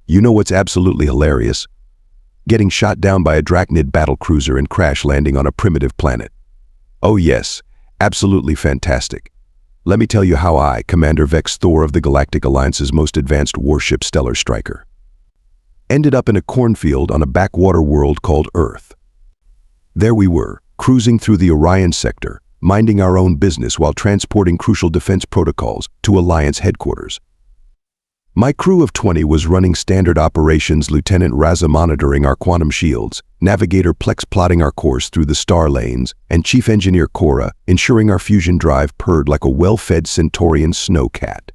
You know what's absolutely hilarious? Getting shot down by a Drachnid battlecruiser and crash landing on a primitive planet. Oh yes, absolutely fantastic. Let me tell you how I, Commander Vex'thor of the Galactic Alliance's most advanced warship Stellar Striker, ended up in a cornfield on a backwater world called Earth. There we were, cruising through the Orion sector, minding our own business while transporting crucial defense protocols to Alliance headquarters. My crew of 20 was running standard operations, Lieutenant Raza monitoring our quantum shields, Navigator Plex plotting our course through the star lanes, and Chief Engineer Cora ensuring our fusion drive purred like a well-fed Centaurian snowcat.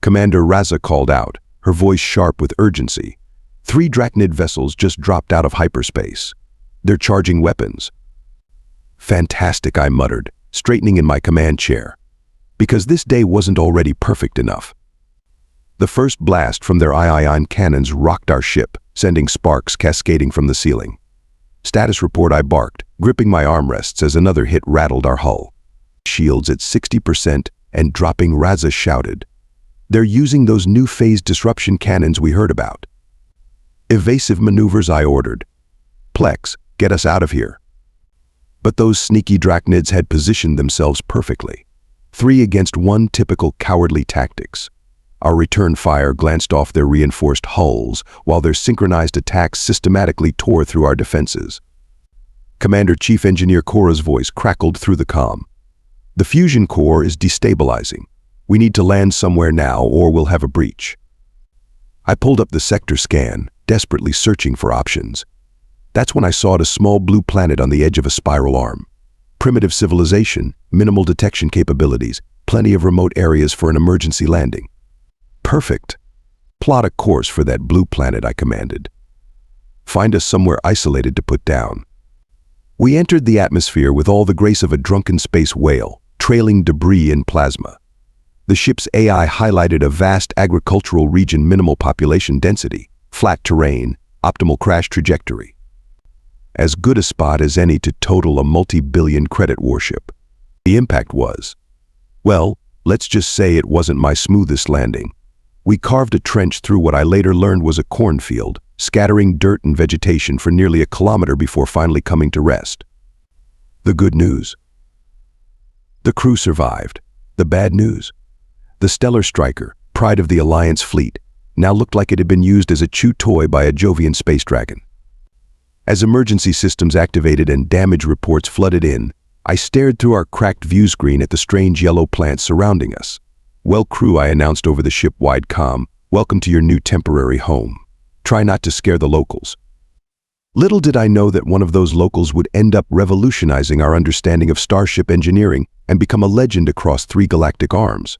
Commander Raza called out, her voice sharp with urgency. 3 Drachnid vessels just dropped out of hyperspace. They're charging weapons. Fantastic, I muttered, straightening in my command chair. Because this day wasn't already perfect enough. The first blast from their ion cannons rocked our ship, sending sparks cascading from the ceiling. Status report, I barked, gripping my armrests as another hit rattled our hull. Shields at 60% and dropping, Raza shouted. They're using those new phase disruption cannons we heard about. Evasive maneuvers, I ordered. Plex, get us out of here. But those sneaky Drachnids had positioned themselves perfectly. 3 against 1, typical cowardly tactics. Our return fire glanced off their reinforced hulls, while their synchronized attacks systematically tore through our defenses. Commander Chief Engineer Cora's voice crackled through the comm. The fusion core is destabilizing. We need to land somewhere now or we'll have a breach. I pulled up the sector scan, desperately searching for options. That's when I saw a small blue planet on the edge of a spiral arm. Primitive civilization, minimal detection capabilities, plenty of remote areas for an emergency landing. Perfect. Plot a course for that blue planet, I commanded. Find us somewhere isolated to put down. We entered the atmosphere with all the grace of a drunken space whale, trailing debris in plasma. The ship's AI highlighted a vast agricultural region, minimal population density, flat terrain, optimal crash trajectory. As good a spot as any to total a multi-billion credit warship. The impact was, well, let's just say it wasn't my smoothest landing. We carved a trench through what I later learned was a cornfield, scattering dirt and vegetation for nearly a kilometer before finally coming to rest. The good news. The crew survived. The bad news. The Stellar Striker, pride of the Alliance fleet, now looked like it had been used as a chew toy by a Jovian space dragon. As emergency systems activated and damage reports flooded in, I stared through our cracked view screen at the strange yellow plants surrounding us. Well, crew, I announced over the ship-wide comm, welcome to your new temporary home. Try not to scare the locals. Little did I know that one of those locals would end up revolutionizing our understanding of starship engineering and become a legend across 3 galactic arms.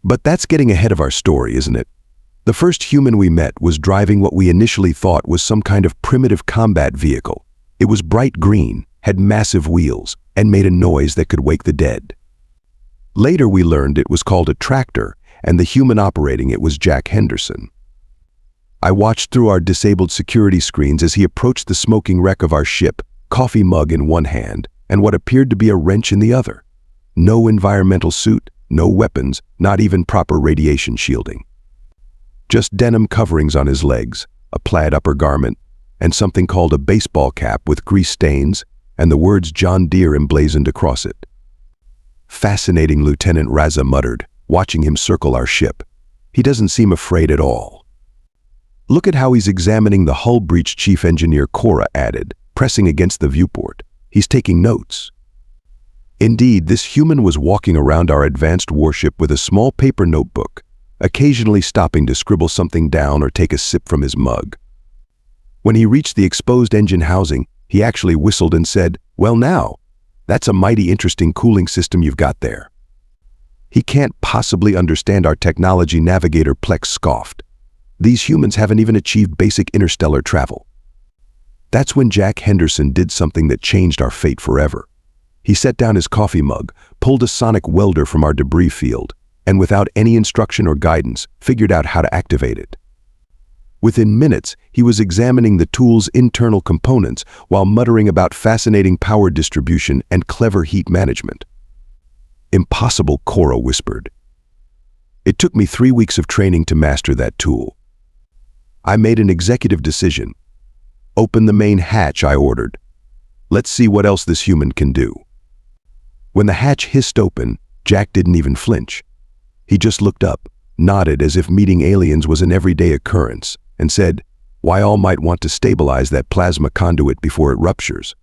But that's getting ahead of our story, isn't it? The first human we met was driving what we initially thought was some kind of primitive combat vehicle. It was bright green, had massive wheels, and made a noise that could wake the dead. Later we learned it was called a tractor, and the human operating it was Jack Henderson. I watched through our disabled security screens as he approached the smoking wreck of our ship, coffee mug in one hand, and what appeared to be a wrench in the other. No environmental suit, no weapons, not even proper radiation shielding. Just denim coverings on his legs, a plaid upper garment, and something called a baseball cap with grease stains, and the words John Deere emblazoned across it. Fascinating, Lieutenant Raza muttered, watching him circle our ship. He doesn't seem afraid at all. Look at how he's examining the hull breach, Chief Engineer Cora added, pressing against the viewport. He's taking notes. Indeed, this human was walking around our advanced warship with a small paper notebook, occasionally stopping to scribble something down or take a sip from his mug. When he reached the exposed engine housing, he actually whistled and said, "Well now, that's a mighty interesting cooling system you've got there." He can't possibly understand our technology, Navigator Plex scoffed. These humans haven't even achieved basic interstellar travel. That's when Jack Henderson did something that changed our fate forever. He set down his coffee mug, pulled a sonic welder from our debris field, and without any instruction or guidance, figured out how to activate it. Within minutes, he was examining the tool's internal components while muttering about fascinating power distribution and clever heat management. "Impossible," Cora whispered. "It took me 3 weeks of training to master that tool. I made an executive decision. Open the main hatch, I ordered. Let's see what else this human can do. When the hatch hissed open, Jack didn't even flinch. He just looked up, nodded as if meeting aliens was an everyday occurrence, and said, "Why all might want to stabilize that plasma conduit before it ruptures.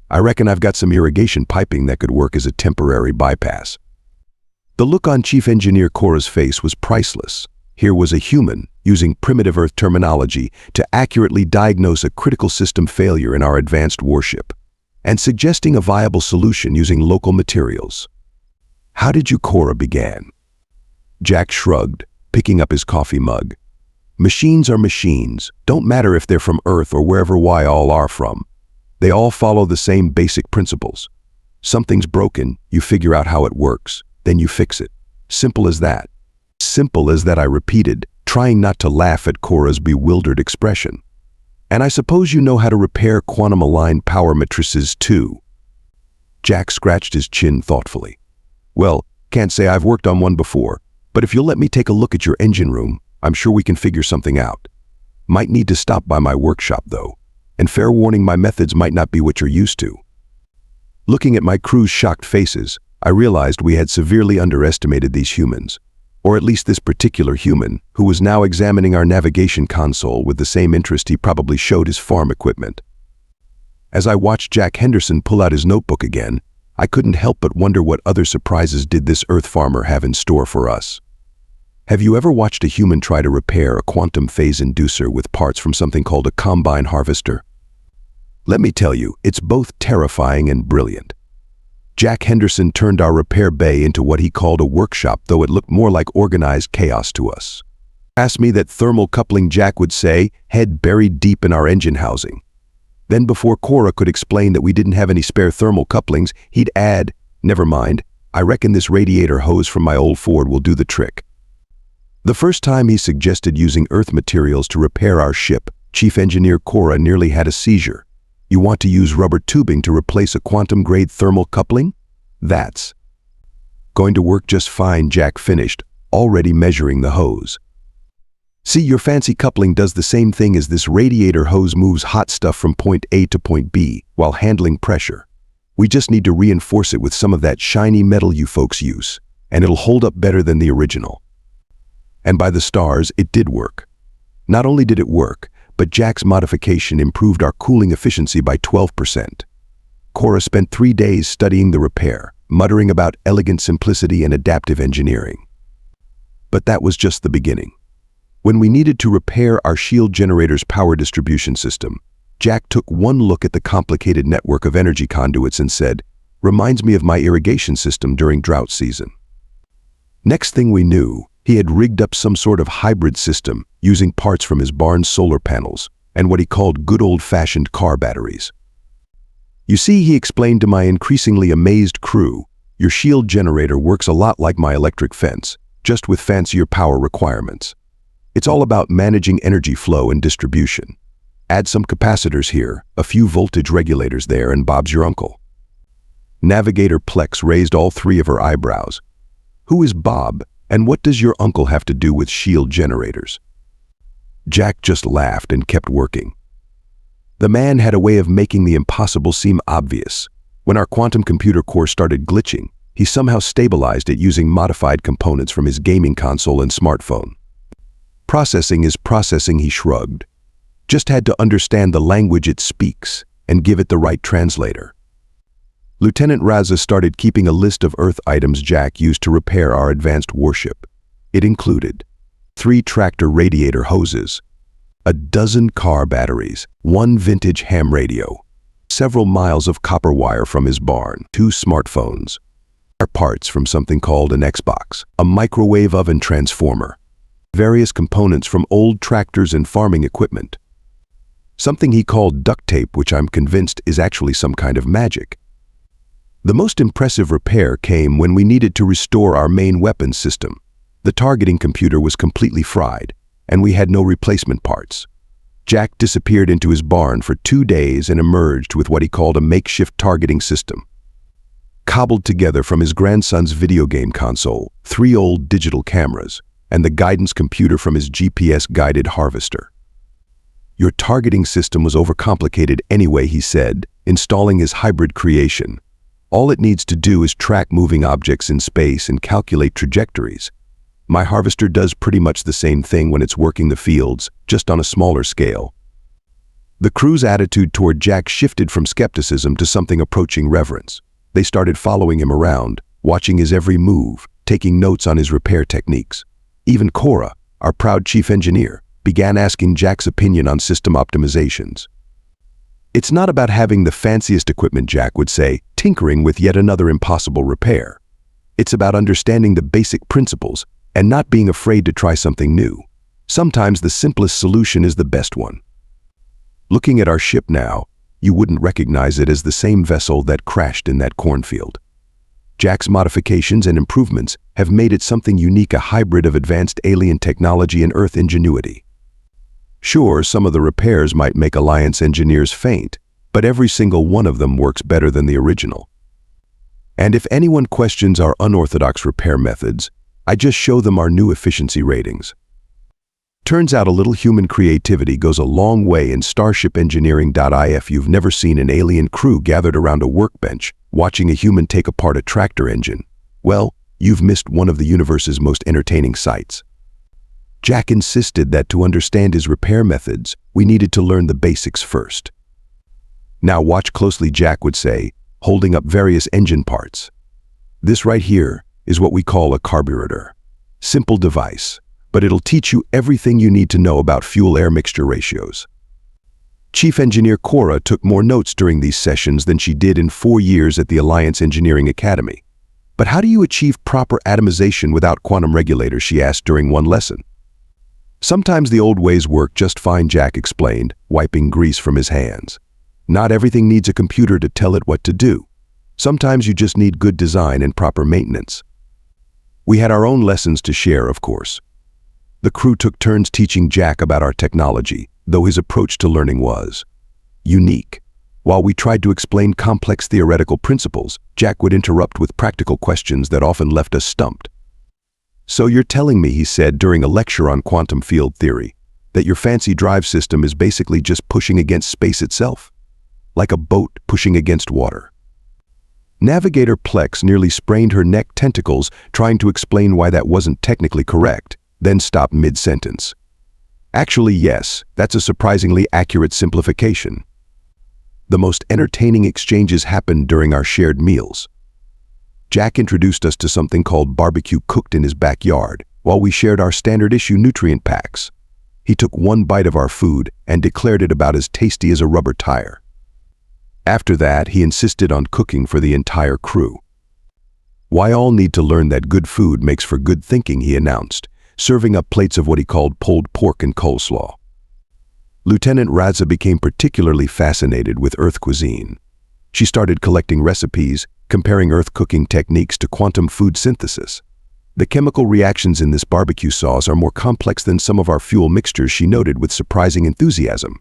I reckon I've got some irrigation piping that could work as a temporary bypass." The look on Chief Engineer Cora's face was priceless. Here was a human using primitive Earth terminology to accurately diagnose a critical system failure in our advanced warship, and suggesting a viable solution using local materials. "How did you?" Cora began. Jack shrugged, picking up his coffee mug. "Machines are machines. Don't matter if they're from Earth or wherever we all are from. They all follow the same basic principles. Something's broken, you figure out how it works, then you fix it. Simple as that." "Simple as that," I repeated, trying not to laugh at Cora's bewildered expression. "And I suppose you know how to repair quantum-aligned power matrices too?" Jack scratched his chin thoughtfully. "Well, can't say I've worked on one before, but if you'll let me take a look at your engine room, I'm sure we can figure something out. Might need to stop by my workshop though, and fair warning, my methods might not be what you're used to." Looking at my crew's shocked faces, I realized we had severely underestimated these humans, or at least this particular human, who was now examining our navigation console with the same interest he probably showed his farm equipment. As I watched Jack Henderson pull out his notebook again, I couldn't help but wonder what other surprises did this Earth farmer have in store for us. Have you ever watched a human try to repair a quantum phase inducer with parts from something called a combine harvester? Let me tell you, it's both terrifying and brilliant. Jack Henderson turned our repair bay into what he called a workshop, though it looked more like organized chaos to us. Asked me that thermal coupling, Jack would say, head buried deep in our engine housing. Then before Cora could explain that we didn't have any spare thermal couplings, he'd add, "Never mind, I reckon this radiator hose from my old Ford will do the trick." The first time he suggested using Earth materials to repair our ship, Chief Engineer Cora nearly had a seizure. "You want to use rubber tubing to replace a quantum-grade thermal coupling? That's going to work just fine," Jack finished, already measuring the hose. "See, your fancy coupling does the same thing as this radiator hose, moves hot stuff from point A to point B while handling pressure. We just need to reinforce it with some of that shiny metal you folks use, and it'll hold up better than the original." And by the stars, it did work. Not only did it work, but Jack's modification improved our cooling efficiency by 12%. Cora spent 3 days studying the repair, muttering about elegant simplicity and adaptive engineering. But that was just the beginning. When we needed to repair our shield generator's power distribution system, Jack took one look at the complicated network of energy conduits and said, "Reminds me of my irrigation system during drought season." Next thing we knew, he had rigged up some sort of hybrid system using parts from his barn's solar panels and what he called good old-fashioned car batteries. "You see," he explained to my increasingly amazed crew, "your shield generator works a lot like my electric fence, just with fancier power requirements. It's all about managing energy flow and distribution. Add some capacitors here, a few voltage regulators there, and Bob's your uncle." Navigator Plex raised all 3 of her eyebrows. "Who is Bob, and what does your uncle have to do with shield generators?" Jack just laughed and kept working. The man had a way of making the impossible seem obvious. When our quantum computer core started glitching, he somehow stabilized it using modified components from his gaming console and smartphone. "Processing is processing," he shrugged. "Just had to understand the language it speaks and give it the right translator." Lieutenant Raza started keeping a list of Earth items Jack used to repair our advanced warship. It included 3 tractor radiator hoses, a dozen car batteries, 1 vintage ham radio, several miles of copper wire from his barn, 2 smartphones, parts from something called an Xbox, a microwave oven transformer, various components from old tractors and farming equipment, something he called duct tape, which I'm convinced is actually some kind of magic. The most impressive repair came when we needed to restore our main weapons system. The targeting computer was completely fried, and we had no replacement parts. Jack disappeared into his barn for 2 days and emerged with what he called a makeshift targeting system, cobbled together from his grandson's video game console, 3 old digital cameras, and the guidance computer from his GPS-guided harvester. Your targeting system was overcomplicated anyway, he said, installing his hybrid creation. All it needs to do is track moving objects in space and calculate trajectories. My harvester does pretty much the same thing when it's working the fields, just on a smaller scale. The crew's attitude toward Jack shifted from skepticism to something approaching reverence. They started following him around, watching his every move, taking notes on his repair techniques. Even Cora, our proud chief engineer, began asking Jack's opinion on system optimizations. It's not about having the fanciest equipment, Jack would say, tinkering with yet another impossible repair. It's about understanding the basic principles and not being afraid to try something new. Sometimes the simplest solution is the best one. Looking at our ship now, you wouldn't recognize it as the same vessel that crashed in that cornfield. Jack's modifications and improvements have made it something unique, a hybrid of advanced alien technology and Earth ingenuity. Sure, some of the repairs might make Alliance engineers faint, but every single one of them works better than the original. And if anyone questions our unorthodox repair methods, I just show them our new efficiency ratings. Turns out a little human creativity goes a long way in Starship Engineering.if. You've never seen an alien crew gathered around a workbench, watching a human take apart a tractor engine. Well, you've missed one of the universe's most entertaining sights. Jack insisted that to understand his repair methods, we needed to learn the basics first. Now watch closely, Jack would say, holding up various engine parts. This right here is what we call a carburetor. Simple device, but it'll teach you everything you need to know about fuel-air mixture ratios. Chief Engineer Cora took more notes during these sessions than she did in 4 years at the Alliance Engineering Academy. But how do you achieve proper atomization without quantum regulators, she asked during one lesson. Sometimes the old ways work just fine, Jack explained, wiping grease from his hands. Not everything needs a computer to tell it what to do. Sometimes you just need good design and proper maintenance. We had our own lessons to share, of course. The crew took turns teaching Jack about our technology, though his approach to learning was unique. While we tried to explain complex theoretical principles, Jack would interrupt with practical questions that often left us stumped. So you're telling me, he said during a lecture on quantum field theory, that your fancy drive system is basically just pushing against space itself? Like a boat pushing against water. Navigator Plex nearly sprained her neck tentacles trying to explain why that wasn't technically correct, then stopped mid-sentence. Actually, yes, that's a surprisingly accurate simplification. The most entertaining exchanges happened during our shared meals. Jack introduced us to something called barbecue cooked in his backyard, while we shared our standard issue nutrient packs. He took one bite of our food and declared it about as tasty as a rubber tire. After that, he insisted on cooking for the entire crew. "Why all need to learn that good food makes for good thinking," he announced, serving up plates of what he called pulled pork and coleslaw. Lieutenant Raza became particularly fascinated with Earth cuisine. She started collecting recipes, comparing Earth cooking techniques to quantum food synthesis. The chemical reactions in this barbecue sauce are more complex than some of our fuel mixtures, she noted with surprising enthusiasm.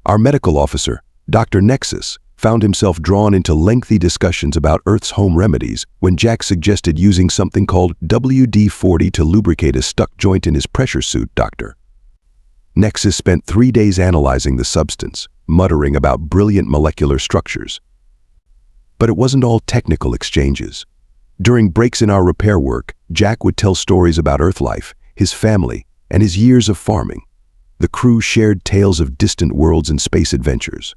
Our medical officer, Dr. Nexus, found himself drawn into lengthy discussions about Earth's home remedies when Jack suggested using something called WD-40 to lubricate a stuck joint in his pressure suit. Dr. Nexus spent 3 days analyzing the substance, muttering about brilliant molecular structures. But it wasn't all technical exchanges. During breaks in our repair work, Jack would tell stories about Earth life, his family, and his years of farming. The crew shared tales of distant worlds and space adventures.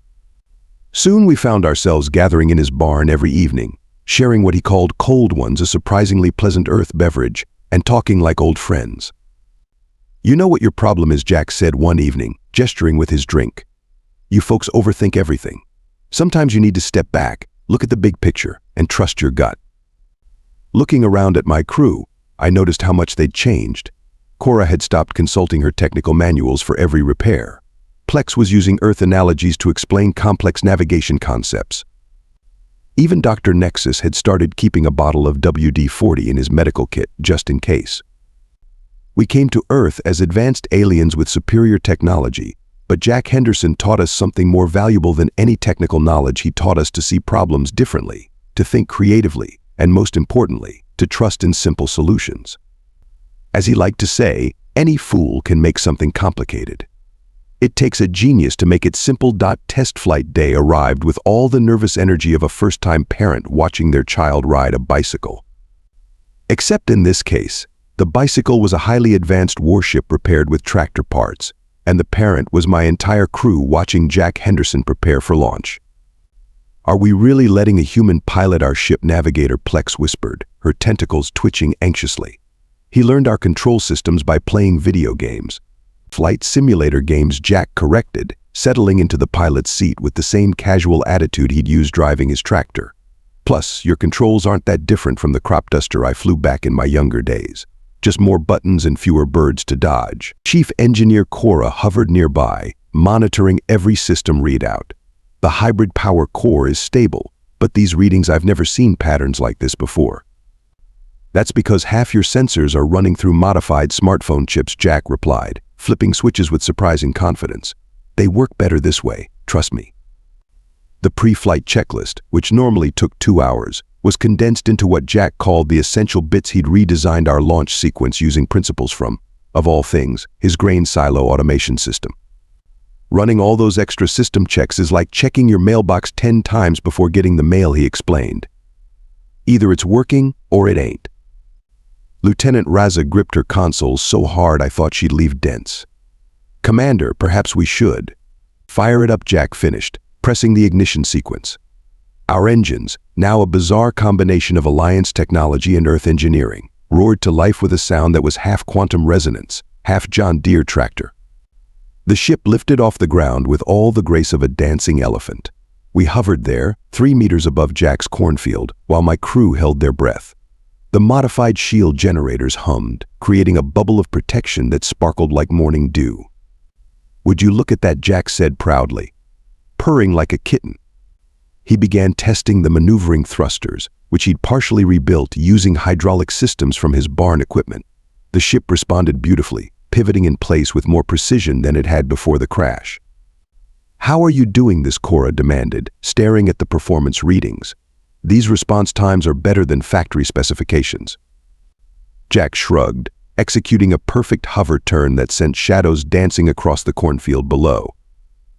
Soon we found ourselves gathering in his barn every evening, sharing what he called cold ones, a surprisingly pleasant Earth beverage, and talking like old friends. "You know what your problem is," Jack said one evening, gesturing with his drink. "You folks overthink everything. Sometimes you need to step back, look at the big picture, and trust your gut." Looking around at my crew, I noticed how much they'd changed. Cora had stopped consulting her technical manuals for every repair. Plex was using Earth analogies to explain complex navigation concepts. Even Dr. Nexus had started keeping a bottle of WD-40 in his medical kit, just in case. We came to Earth as advanced aliens with superior technology, but Jack Henderson taught us something more valuable than any technical knowledge. He taught us to see problems differently, to think creatively, and most importantly, to trust in simple solutions. As he liked to say, any fool can make something complicated. It takes a genius to make it simple. Test flight day arrived with all the nervous energy of a first-time parent watching their child ride a bicycle. Except in this case, the bicycle was a highly advanced warship repaired with tractor parts, and the parent was my entire crew watching Jack Henderson prepare for launch. "Are we really letting a human pilot our ship?" Navigator Plex whispered, her tentacles twitching anxiously. "He learned our control systems by playing video games." "Flight simulator games," Jack corrected, settling into the pilot's seat with the same casual attitude he'd used driving his tractor. "Plus, your controls aren't that different from the crop duster I flew back in my younger days. Just more buttons and fewer birds to dodge." Chief Engineer Cora hovered nearby, monitoring every system readout. "The hybrid power core is stable, but these readings, I've never seen patterns like this before." "That's because half your sensors are running through modified smartphone chips," Jack replied, flipping switches with surprising confidence. "They work better this way, trust me." The pre-flight checklist, which normally took 2 hours, was condensed into what Jack called the essential bits. He'd redesigned our launch sequence using principles from, of all things, his grain silo automation system. "Running all those extra system checks is like checking your mailbox 10 times before getting the mail," he explained. "Either it's working or it ain't." Lieutenant Raza gripped her console so hard I thought she'd leave dents. "Commander, perhaps we should." "Fire it up," Jack finished, pressing the ignition sequence. Our engines, now a bizarre combination of Alliance technology and Earth engineering, roared to life with a sound that was half quantum resonance, half John Deere tractor. The ship lifted off the ground with all the grace of a dancing elephant. We hovered there, 3 meters above Jack's cornfield, while my crew held their breath. The modified shield generators hummed, creating a bubble of protection that sparkled like morning dew. "Would you look at that?" Jack said proudly, purring like a kitten. He began testing the maneuvering thrusters, which he'd partially rebuilt using hydraulic systems from his barn equipment. The ship responded beautifully, pivoting in place with more precision than it had before the crash. "How are you doing this?" Cora demanded, staring at the performance readings. "These response times are better than factory specifications." Jack shrugged, executing a perfect hover turn that sent shadows dancing across the cornfield below.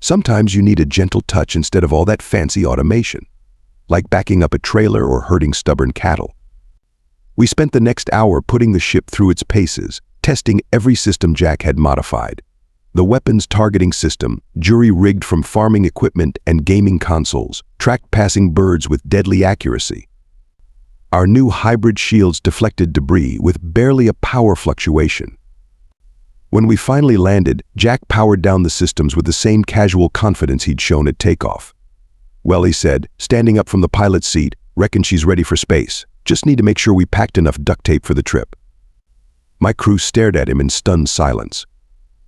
"Sometimes you need a gentle touch instead of all that fancy automation, like backing up a trailer or herding stubborn cattle." We spent the next hour putting the ship through its paces, testing every system Jack had modified. The weapons targeting system, jury-rigged from farming equipment and gaming consoles, tracked passing birds with deadly accuracy. Our new hybrid shields deflected debris with barely a power fluctuation. When we finally landed, Jack powered down the systems with the same casual confidence he'd shown at takeoff. "Well," he said, standing up from the pilot's seat, "reckon she's ready for space. Just need to make sure we packed enough duct tape for the trip." My crew stared at him in stunned silence.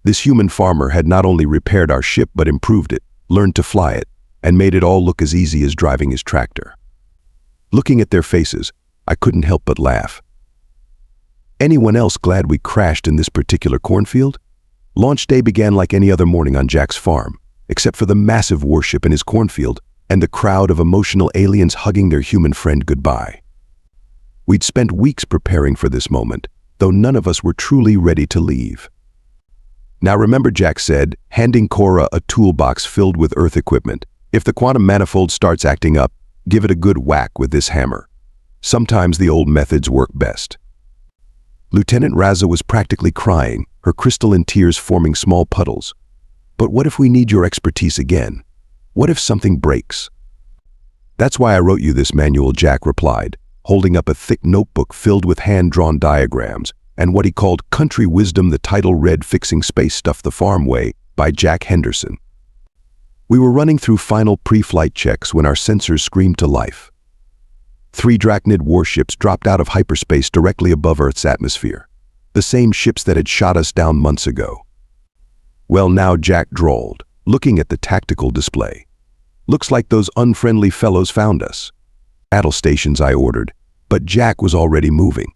This human farmer had not only repaired our ship but improved it, learned to fly it, and made it all look as easy as driving his tractor. Looking at their faces, I couldn't help but laugh. Anyone else glad we crashed in this particular cornfield? Launch day began like any other morning on Jack's farm, except for the massive warship in his cornfield and the crowd of emotional aliens hugging their human friend goodbye. We'd spent weeks preparing for this moment, though none of us were truly ready to leave. "Now remember," Jack said, handing Cora a toolbox filled with Earth equipment, "if the quantum manifold starts acting up, give it a good whack with this hammer. Sometimes the old methods work best." Lieutenant Raza was practically crying, her crystalline tears forming small puddles. "But what if we need your expertise again? What if something breaks?" "That's why I wrote you this manual," Jack replied, holding up a thick notebook filled with hand-drawn diagrams and what he called country wisdom. The title read "Fixing Space Stuff the Farm Way" by Jack Henderson. We were running through final pre-flight checks when our sensors screamed to life. 3 Drachnid warships dropped out of hyperspace directly above Earth's atmosphere, the same ships that had shot us down months ago. "Well now," Jack drawled, looking at the tactical display. "Looks like those unfriendly fellows found us." "Battle stations," I ordered, but Jack was already moving.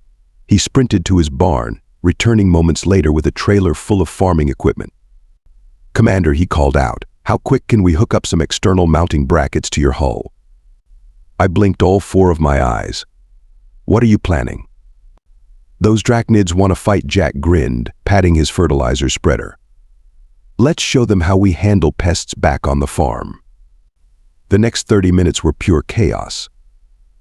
He sprinted to his barn, returning moments later with a trailer full of farming equipment. "Commander," he called out, "how quick can we hook up some external mounting brackets to your hull?" I blinked all 4 of my eyes. "What are you planning?" "Those Drachnids want to fight," Jack grinned, patting his fertilizer spreader. Let's show them how we handle pests back on the farm. The next 30 minutes were pure chaos.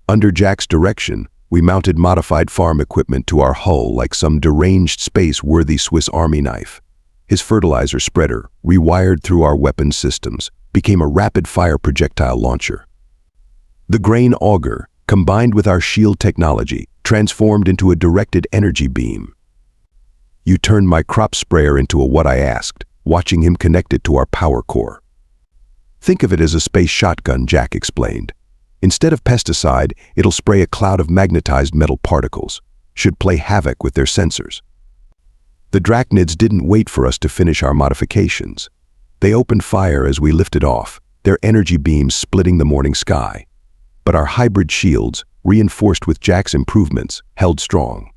Under Jack's direction, we mounted modified farm equipment to our hull like some deranged space-worthy Swiss Army knife. His fertilizer spreader, rewired through our weapons systems, became a rapid-fire projectile launcher. The grain auger, combined with our shield technology, transformed into a directed energy beam. You turned my crop sprayer into a what I asked, watching him connect it to our power core. Think of it as a space shotgun, Jack explained. Instead of pesticide, it'll spray a cloud of magnetized metal particles. Should play havoc with their sensors. The Drachnids didn't wait for us to finish our modifications. They opened fire as we lifted off, their energy beams splitting the morning sky. But our hybrid shields, reinforced with Jack's improvements, held strong.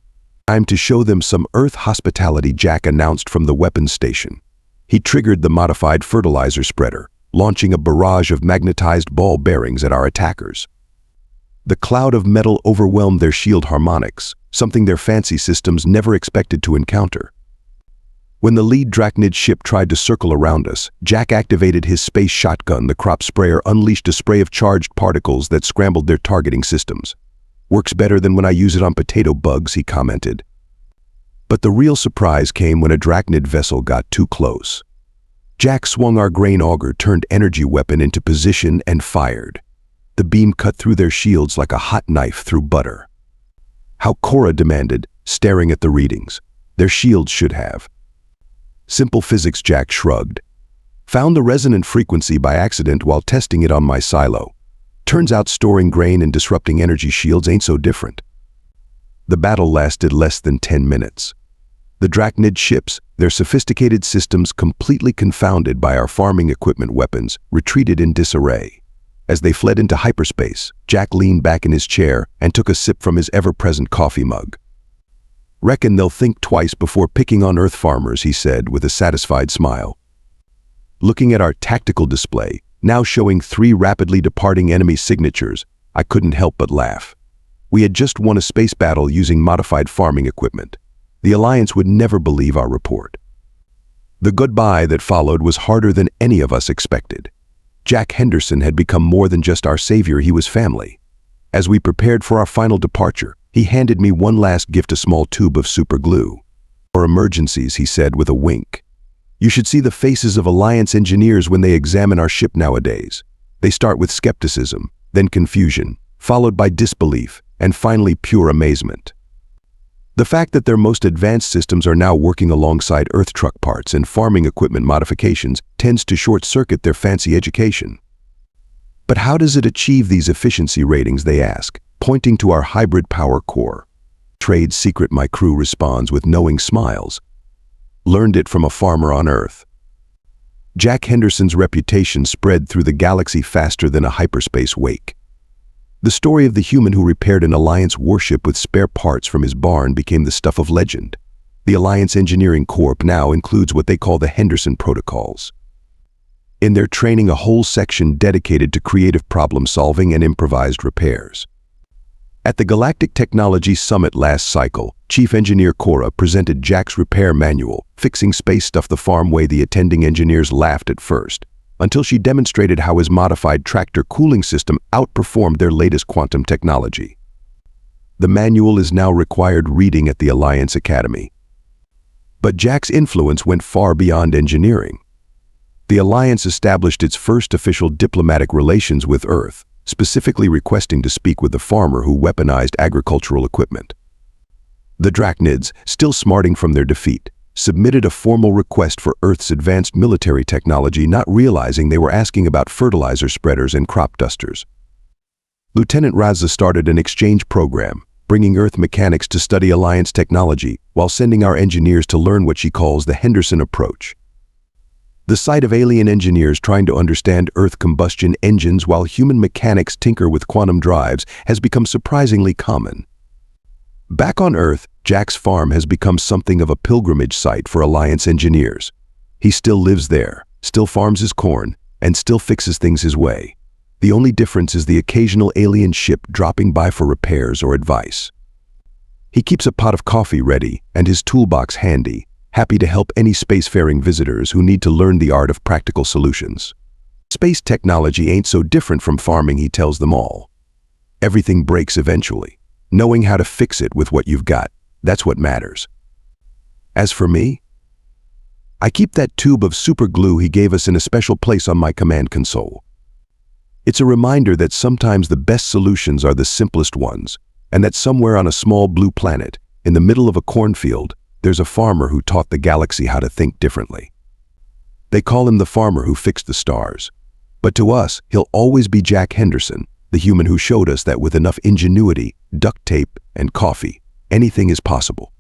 Time to show them some Earth hospitality, Jack announced from the weapons station. He triggered the modified fertilizer spreader, launching a barrage of magnetized ball bearings at our attackers. The cloud of metal overwhelmed their shield harmonics, something their fancy systems never expected to encounter. When the lead Drachnid ship tried to circle around us, Jack activated his space shotgun. The crop sprayer unleashed a spray of charged particles that scrambled their targeting systems. Works better than when I use it on potato bugs, he commented. But the real surprise came when a Drachnid vessel got too close. Jack swung our grain auger, turned energy weapon into position, and fired. The beam cut through their shields like a hot knife through butter. How, Cora demanded, staring at the readings. Their shields should have. Simple physics, Jack shrugged. Found the resonant frequency by accident while testing it on my silo. Turns out storing grain and disrupting energy shields ain't so different. The battle lasted less than 10 minutes. The Drachnid ships, their sophisticated systems completely confounded by our farming equipment weapons, retreated in disarray. As they fled into hyperspace, Jack leaned back in his chair and took a sip from his ever-present coffee mug. Reckon they'll think twice before picking on Earth farmers, he said with a satisfied smile. Looking at our tactical display, now showing 3 rapidly departing enemy signatures, I couldn't help but laugh. We had just won a space battle using modified farming equipment. The Alliance would never believe our report. The goodbye that followed was harder than any of us expected. Jack Henderson had become more than just our savior, he was family. As we prepared for our final departure, he handed me one last gift, a small tube of super glue. For emergencies, he said with a wink. You should see the faces of Alliance engineers when they examine our ship nowadays. They start with skepticism, then confusion, followed by disbelief, and finally pure amazement. The fact that their most advanced systems are now working alongside Earth truck parts and farming equipment modifications tends to short-circuit their fancy education. But how does it achieve these efficiency ratings, they ask, pointing to our hybrid power core. Trade secret, my crew responds with knowing smiles. Learned it from a farmer on Earth. Jack Henderson's reputation spread through the galaxy faster than a hyperspace wake. The story of the human who repaired an Alliance warship with spare parts from his barn became the stuff of legend. The Alliance Engineering Corp now includes what they call the Henderson Protocols. In their training, a whole section dedicated to creative problem-solving and improvised repairs. At the Galactic Technology Summit last cycle, Chief Engineer Cora presented Jack's repair manual, fixing space stuff the farm way. The attending engineers laughed at first, until she demonstrated how his modified tractor cooling system outperformed their latest quantum technology. The manual is now required reading at the Alliance Academy. But Jack's influence went far beyond engineering. The Alliance established its first official diplomatic relations with Earth, specifically requesting to speak with the farmer who weaponized agricultural equipment. The Drachnids, still smarting from their defeat, submitted a formal request for Earth's advanced military technology, not realizing they were asking about fertilizer spreaders and crop dusters. Lieutenant Raza started an exchange program, bringing Earth mechanics to study Alliance technology while sending our engineers to learn what she calls the Henderson approach. The sight of alien engineers trying to understand Earth combustion engines while human mechanics tinker with quantum drives has become surprisingly common. Back on Earth, Jack's farm has become something of a pilgrimage site for Alliance engineers. He still lives there, still farms his corn, and still fixes things his way. The only difference is the occasional alien ship dropping by for repairs or advice. He keeps a pot of coffee ready and his toolbox handy, happy to help any spacefaring visitors who need to learn the art of practical solutions. Space technology ain't so different from farming, he tells them all. Everything breaks eventually. Knowing how to fix it with what you've got, that's what matters. As for me, I keep that tube of super glue he gave us in a special place on my command console. It's a reminder that sometimes the best solutions are the simplest ones, and that somewhere on a small blue planet, in the middle of a cornfield, there's a farmer who taught the galaxy how to think differently. They call him the farmer who fixed the stars. But to us, he'll always be Jack Henderson, the human who showed us that with enough ingenuity, duct tape, and coffee, anything is possible.